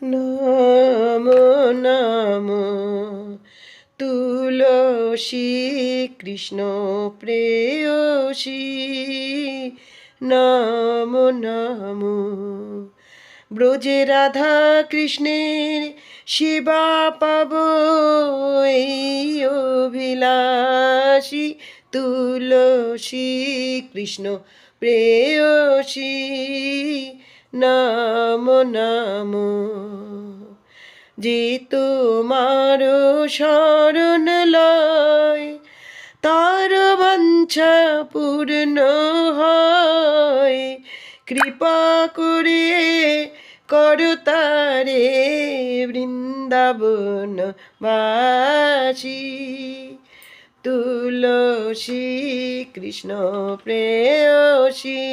নমো নমো তুলসী কৃষ্ণ প্রেয়সী, নমো নমো ব্রজে রাধা কৃষ্ণের সেবা পাব এই অভিলাষী, তুলসী কৃষ্ণ প্রেয়সী, নমো নমো যে তোমার শরণ লয় তার বাঞ্ছা পূর্ণ হয়, কৃপা করে করো তারে বৃন্দাবন বাসী, তুলসী কৃষ্ণ প্রেয়সী,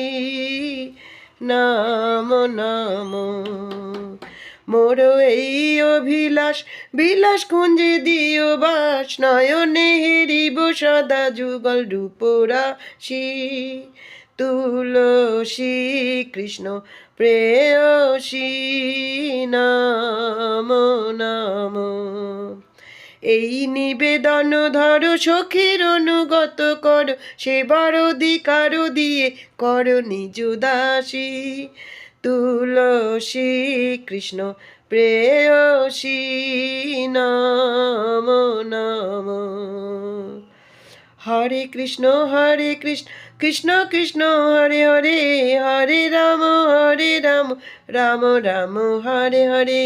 নমো নমো মোর এই অভিলাষ বিলাস কুঞ্জে দিও বাস, নয়নে হেরিব সদা যুগল রূপরাশি, তুলসী কৃষ্ণ প্রেয়সী, নমো নমো এই নিবেদন ধরো সখীর অনুগত কর, সেবার অধিকার দিয়ে কর নিজ দাসী, তুলসী কৃষ্ণ প্রেয়সী, নমো নমো হরে কৃষ্ণ কৃষ্ণ কৃষ্ণ হরে হরে, হরে রাম রাম রাম হরে হরে।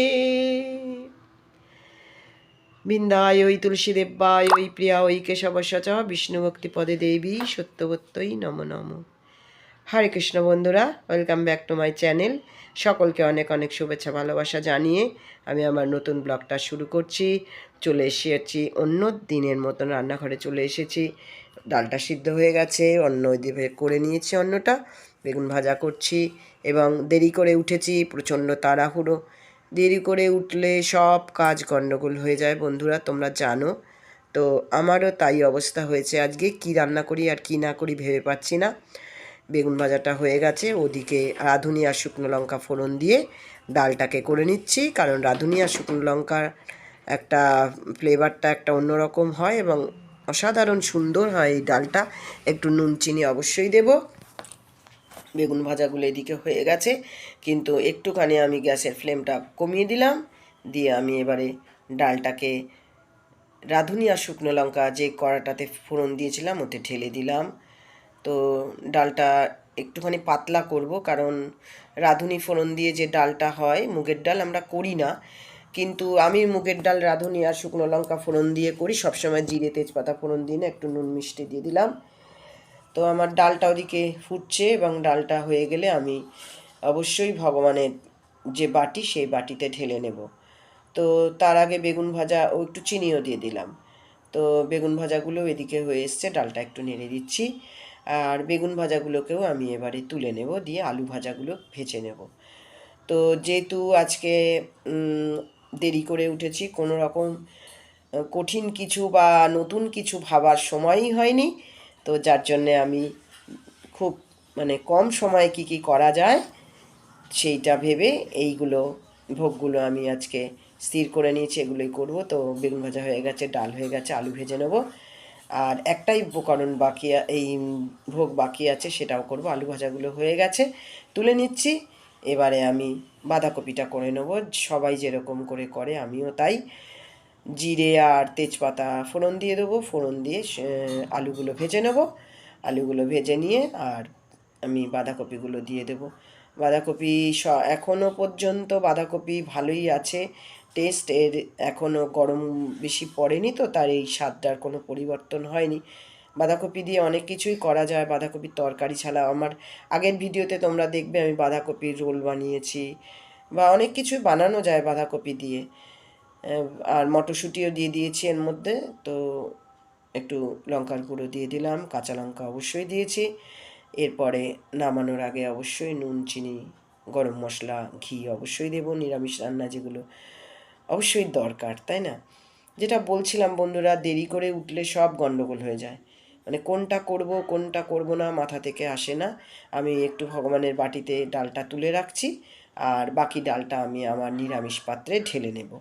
বৃন্দায় ওই তুলসী দেব্যায় ওই প্রিয়া ওই কেশবস্য চ বিষ্ণুভক্তি পদে দেবী সত্যবত্যই নমো নমো। হরে কৃষ্ণ বন্ধুরা, welcome back to my channel. সকলকে অনেক অনেক শুভেচ্ছা ভালোবাসা জানিয়ে আমি আমার নতুন ব্লগটা শুরু করছি। চলে এসেছি অন্য দিনের মতন রান্নাঘরে চলে এসেছি। ডালটা সিদ্ধ হয়ে গেছে, অন্য দিকে করে নিয়েছি, অন্যটা বেগুন ভাজা করছি এবং দেরি করে উঠেছি, প্রচণ্ড তাড়াহুড়ো। দেরি করে উঠলে সব কাজ গণ্ডগোল হয়ে যায় বন্ধুরা, তোমরা জানো। তো আমারও তাই অবস্থা হয়েছে। আজকে কি রান্না করি আর কি না করি ভেবে পাচ্ছি না। বেগুন ভাজাটা হয়ে গেছে, ওদিকে রাঁধুনি আর শুকনো লঙ্কা ফোড়ন দিয়ে ডালটাকে করে নিচ্ছি, কারণ রাঁধুনি আর শুকনো লঙ্কার একটা ফ্লেভারটা একটা অন্যরকম হয় এবং অসাধারণ সুন্দর হয় এই ডালটা। একটু নুন চিনি অবশ্যই দেব। বেগুন ভাজাগুলো এদিকে হয়ে গেছে, কিন্তু একটুখানি আমি গ্যাসের ফ্লেমটা কমিয়ে দিলাম, দিয়ে আমি এবারে ডালটাকে রাঁধুনি আর শুকনো লঙ্কা যে কড়াটাতে ফোড়ন দিয়েছিলাম ওতে ঢেলে দিলাম। তো ডালটা একটুখানি পাতলা করব, কারণ রাঁধুনি ফোড়ন দিয়ে যে ডালটা হয়, মুগের ডাল আমরা করি না, কিন্তু আমি মুগের ডাল রাঁধুনি আর শুকনো লঙ্কা ফোড়ন দিয়ে করি সবসময়, জিরে তেজপাতা ফোড়ন দিয়ে না, একটু নুন মিষ্টি দিয়ে দিলাম। তো আমার ডালটা ওদিকে ফুটছে এবং ডালটা হয়ে গেলে আমি অবশ্যই ভগবানের যে বাটি সেই বাটিতে ঢেলে নেব। তো তার আগে বেগুন ভাজা ও একটু চিনিও দিয়ে দিলাম। তো বেগুন ভাজাগুলো এদিকে হয়ে এসছে, ডালটা একটু নেড়ে দিচ্ছি। আর বেগুন ভাজাগুলোকেও আমি এবারে তুলে নেব, দিয়ে আলু ভাজাগুলো ভেজে নেব। তো যেহেতু আজকে দেরি করে উঠেছি, কোনো রকম কঠিন কিছু বা নতুন কিছু ভাবার সময়ই হয়নি, তো যার জন্যে আমি খুব কম সময়ে কি করা যায় সেইটা ভেবে এইগুলো ভোগগুলো আমি আজকে স্থির করে নিয়েছি, এগুলোই করব। তো বেগুন ভাজা হয়ে গেছে, ডাল হয়ে গেছে, আলু ভেজে নেব। আর একটাই উপকরণ বাকি, এই ভোগ বাকি আছে, সেটাও করব। আলু ভাজাগুলো হয়ে গেছে, তুলে নিচ্ছি। এবারে আমি বাঁধাকপিটা করে নেব, সবাই যেরকম করে করে আমিও তাই। জিরে আর তেজপাতা ফোড়ন দিয়ে দেবো, ফোড়ন দিয়ে আলুগুলো ভেজে নেব। আলুগুলো ভেজে নিয়ে আর আমি বাঁধাকপিগুলো দিয়ে দেবো। বাঁধাকপি এখনও পর্যন্ত বাঁধাকপি ভালোই আছে টেস্ট এর, এখনও গরম বেশি পড়েনি, তো তার এই স্বাদটার কোনো পরিবর্তন হয়নি। বাঁধাকপি দিয়ে অনেক কিছুই করা যায়, বাঁধাকপির তরকারি ছাড়া আমার আগের ভিডিওতে তোমরা দেখবে আমি বাঁধাকপির রোল বানিয়েছি, বা অনেক কিছুই বানানো যায় বাঁধাকপি দিয়ে। আর মটরশুঁটিও দিয়ে দিয়েছি এর মধ্যে। তো একটু লঙ্কার গুঁড়ো দিয়ে দিলাম, কাঁচা লঙ্কা অবশ্যই দিয়েছি। এরপরে নামানোর আগে অবশ্যই নুন চিনি গরম মশলা ঘি অবশ্যই দেবো, নিরামিষ রান্না যেগুলো অবশ্যই দরকার, তাই না? যেটা বলছিলাম বন্ধুরা, দেরি করে উঠলে সব গন্ডগোল হয়ে যায়, কোনটা করব কোনটা করব না মাথা থেকে আসে না। আমি একটু ভগবানের বাটিতে ডালটা তুলে রাখছি আর বাকি ডালটা আমি আমার নিরামিষ পাত্রে ঢেলে নেব।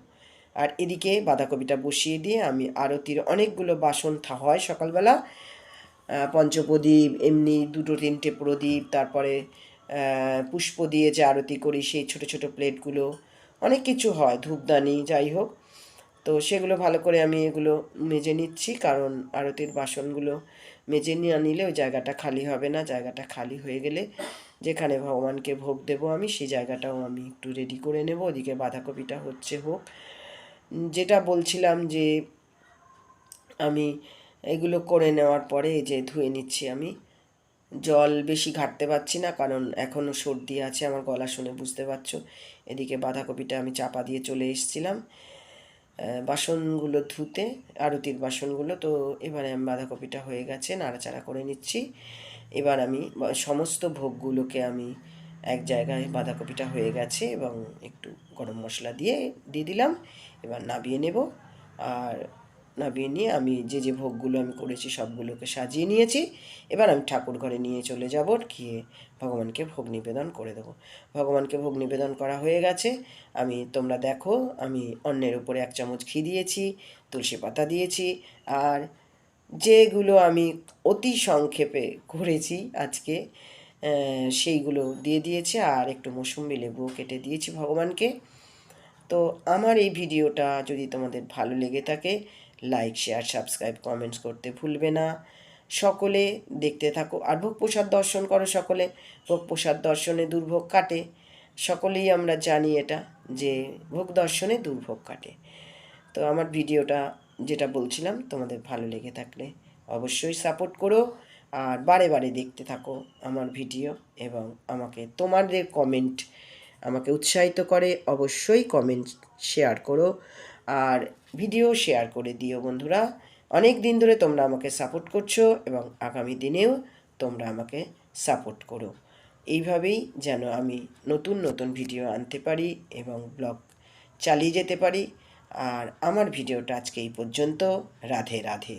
আর এদিকে বাঁধাকপিটা বসিয়ে দিয়ে আমি আরতির অনেকগুলো বাসন হয় সকালবেলা, পঞ্চপ্রদীপ, এমনি 2-3টে প্রদীপ, তারপরে পুষ্প দিয়ে যে আরতি করি সেই ছোট ছোট প্লেটগুলো, অনেক কিছু হয়, ধূপদানি, যাই হোক। তো সেগুলো ভালো করে আমি এগুলো মেজে নিচ্ছি, কারণ আরতির বাসনগুলো মেজে নিয়ে নিলে ওই জায়গাটা খালি হবে না। জায়গাটা খালি হয়ে গেলে যেখানে ভগবানকে ভোগ দেবো আমি, সেই জায়গাটাও আমি একটু রেডি করে নেব। ওদিকে বাঁধাকপিটা হোক। যেটা বলছিলাম যে আমি এগুলো করে নেওয়ার পরে যে ধুয়ে নিচ্ছি আমি। জল বেশি ঘাটতে পারছি না, কারণ এখনও সর্দি আছে, আমার গলা শুনে বুঝতে পারছো। এদিকে বাঁধাকপিটা আমি চাপা দিয়ে চলে এসেছিলাম বাসনগুলো ধুতে, আরতির বাসনগুলো। তো এবারে আমি বাঁধাকপিটা হয়ে গেছে, নাড়াচাড়া করে নিচ্ছি। এবার আমি সমস্ত ভোগগুলোকে আমি এক জায়গায়, বাঁধাকপিটা হয়ে গেছে এবং একটু গরম মশলা দিয়ে দিলাম। এবার নাবিয়ে নেব। আর নাবিয়ে নিয়ে আমি যে ভোগগুলো আমি করেছি সবগুলোকে সাজিয়ে নিয়েছি। এবার আমি ঠাকুর ঘরে নিয়ে চলে যাব, গিয়ে ভগবানকে ভোগ নিবেদন করে দেবো। ভগবানকে ভোগ নিবেদন করা হয়ে গেছে। তোমরা দেখো, আমি অন্যের উপরে 1 চামচ ঘি দিয়েছি, তুলসী পাতা দিয়েছি, আর যেগুলো আমি অতি সংক্ষেপে করেছি আজকে সেইগুলো দিয়ে দিয়েছি, আর একটু মৌসুম্বি লেবু কেটে দিয়েছি ভগবানকে। তো আমার এই ভিডিওটা যদি তোমাদের ভালো লেগে থাকে, লাইক, শেয়ার, সাবস্ক্রাইব, কমেন্টস করতে ভুলবে না। সকলে দেখতে থাকো, আর ভোগ প্রসাদ দর্শন করো সকলে। ভোগ প্রসাদ দর্শনে দুর্ভোগ কাটে, সকলেই আমরা জানি এটা, যে ভোগ দর্শনে দুর্ভোগ কাটে। তো আমার ভিডিওটা যেটা বলছিলাম, তোমাদের ভালো লেগে থাকলে অবশ্যই সাপোর্ট করো, আর বারে বারে দেখতে থাকো আমার ভিডিও, এবং আমাকে তোমাদের কমেন্ট আমাকে উৎসাহিত করে। অবশ্যই কমেন্ট শেয়ার করো, আর ভিডিও শেয়ার করে দিও বন্ধুরা। অনেক দিন ধরে তোমরা আমাকে সাপোর্ট করছো, এবং আগামী দিনেও তোমরা আমাকে সাপোর্ট করো। এইভাবেই যেন আমি নতুন নতুন ভিডিও আনতে পারি এবং ব্লগ চালিয়ে যেতে পারি। আর আমার ভিডিওটা আজকে এই পর্যন্ত। রাধে রাধে।